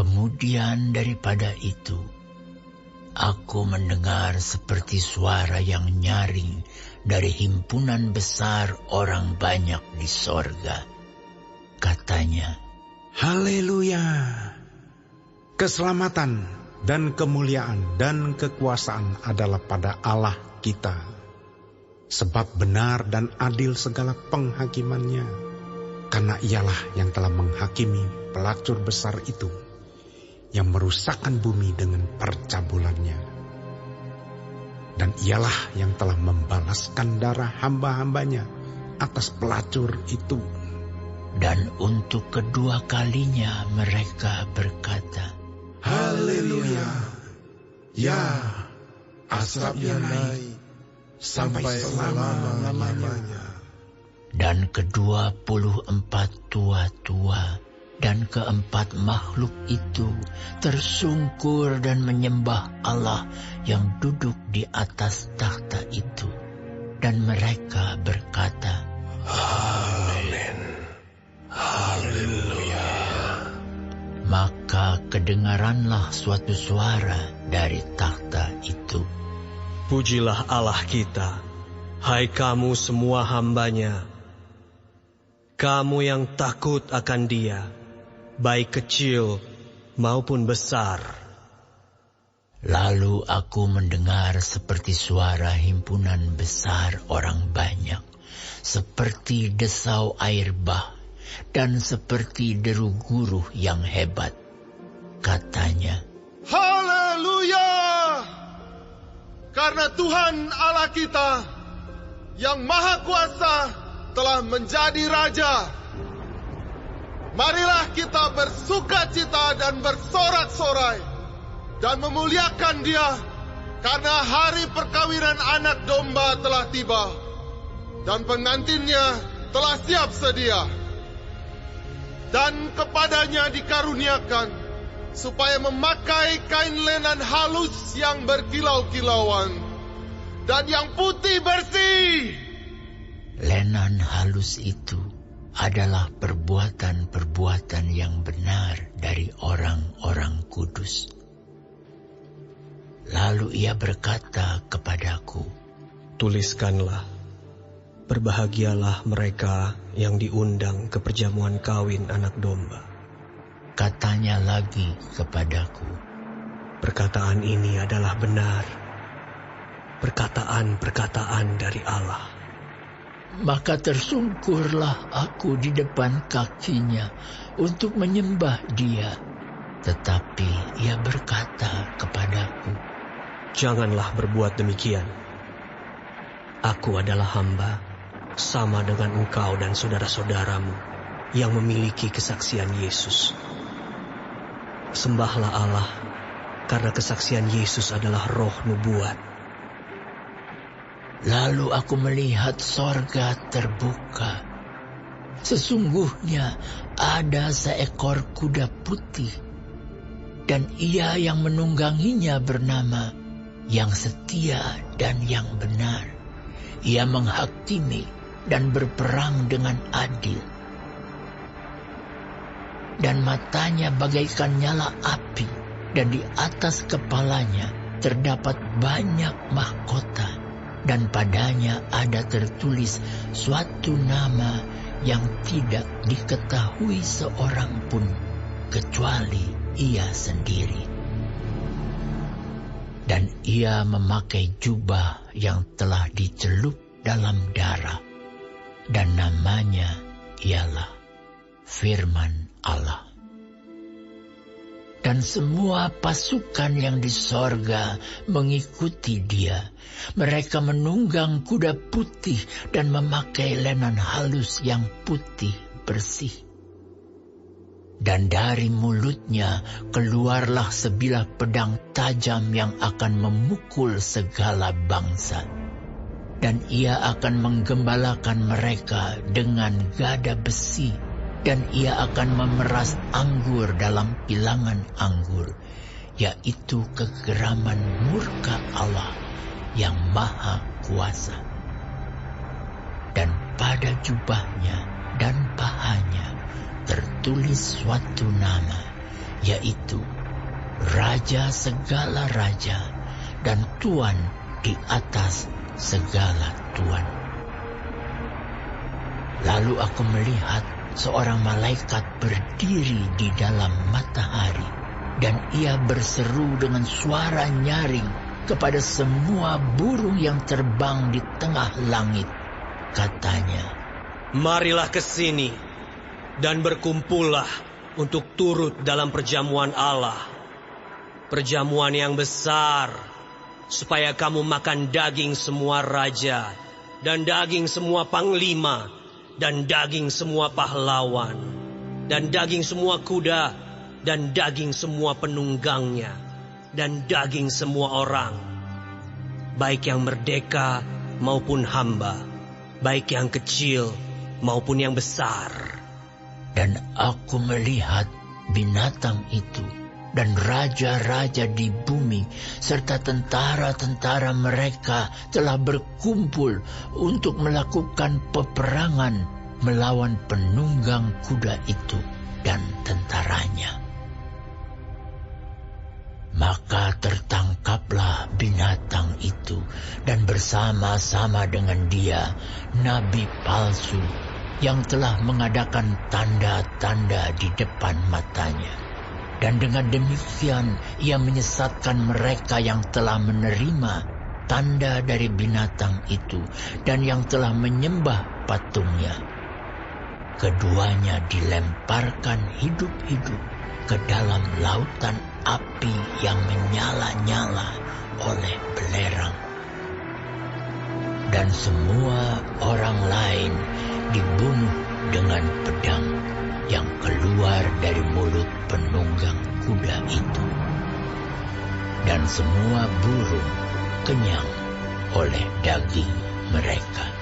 Kemudian daripada itu, aku mendengar seperti suara yang nyaring dari himpunan besar orang banyak di sorga. Katanya, Haleluya! Keselamatan dan kemuliaan dan kekuasaan adalah pada Allah kita. Sebab benar dan adil segala penghakimannya, karena ialah yang telah menghakimi pelacur besar itu, yang merusakkan bumi dengan percabulannya. Dan ialah yang telah membalaskan darah hamba-hambanya atas pelacur itu. dan untuk kedua kalinya mereka berkata, Haleluya! Ya, asapnya naik sampai selama-lamanya. Dan ke-24 tua-tua dan keempat makhluk itu tersungkur dan menyembah Allah yang duduk di atas takhta itu. Dan mereka berkata, Amin. Haleluya. Maka kedengaranlah suatu suara dari takhta itu. Pujilah Allah kita, hai kamu semua hambanya, kamu yang takut akan Dia, baik kecil maupun besar. Lalu aku mendengar seperti suara himpunan besar orang banyak, seperti desau air bah, dan seperti deru guruh yang hebat. Katanya, Haleluya! Karena Tuhan Allah kita yang Maha Kuasa telah menjadi Raja. Marilah kita bersukacita dan bersorak-sorai dan memuliakan Dia, karena hari perkawinan anak domba telah tiba dan pengantinnya telah siap sedia. Dan kepadanya dikaruniakan supaya memakai kain lenan halus yang berkilau-kilauan dan yang putih bersih. lenan halus itu adalah perbuatan-perbuatan yang benar dari orang-orang kudus. Lalu ia berkata kepadaku, Tuliskanlah, berbahagialah mereka yang diundang ke perjamuan kawin anak domba. katanya lagi kepadaku, Perkataan ini adalah benar, perkataan-perkataan dari Allah. Maka tersungkurlah aku di depan kakinya untuk menyembah Dia. Tetapi ia berkata kepadaku, Janganlah berbuat demikian. Aku adalah hamba, sama dengan engkau dan saudara-saudaramu yang memiliki kesaksian Yesus. Sembahlah Allah, karena kesaksian Yesus adalah roh nubuat. Lalu aku melihat sorga terbuka. Sesungguhnya ada seekor kuda putih, dan ia yang menungganginya bernama Yang Setia dan Yang Benar. Ia menghakimi dan berperang dengan adil. Dan matanya bagaikan nyala api, dan di atas kepalanya terdapat banyak mahkota. Dan padanya ada tertulis suatu nama yang tidak diketahui seorang pun kecuali ia sendiri. Dan ia memakai jubah yang telah dicelup dalam darah, dan namanya ialah Firman Allah. Dan semua pasukan yang di sorga mengikuti Dia. Mereka menunggang kuda putih dan memakai lenan halus yang putih bersih. Dan dari mulutnya keluarlah sebilah pedang tajam yang akan memukul segala bangsa. Dan ia akan menggembalakan mereka dengan gada besi, dan ia akan memeras anggur dalam pilangan anggur, yaitu kegeraman murka Allah yang Maha Kuasa. Dan pada jubahnya dan pahanya tertulis suatu nama yaitu Raja segala raja dan Tuan di atas segala tuan. Lalu aku melihat seorang malaikat berdiri di dalam matahari, dan ia berseru dengan suara nyaring kepada semua burung yang terbang di tengah langit. Katanya, "Marilah ke sini dan berkumpullah untuk turut dalam perjamuan Allah. Perjamuan yang besar, supaya kamu makan daging semua raja, dan daging semua panglima, dan daging semua pahlawan, dan daging semua kuda, dan daging semua penunggangnya, dan daging semua orang, baik yang merdeka maupun hamba, baik yang kecil maupun yang besar." Dan aku melihat binatang itu dan raja-raja di bumi serta tentara-tentara mereka telah berkumpul untuk melakukan peperangan melawan penunggang kuda itu dan tentaranya. Maka tertangkaplah binatang itu, dan bersama-sama dengan dia nabi palsu yang telah mengadakan tanda-tanda di depan matanya. Dan dengan demikian ia menyesatkan mereka yang telah menerima tanda dari binatang itu dan yang telah menyembah patungnya. Keduanya dilemparkan hidup-hidup ke dalam lautan api yang menyala-nyala oleh belerang. Dan semua orang lain dibunuh dengan pedang yang keluar dari mulut penunggang kuda itu. Dan semua burung kenyang oleh daging mereka.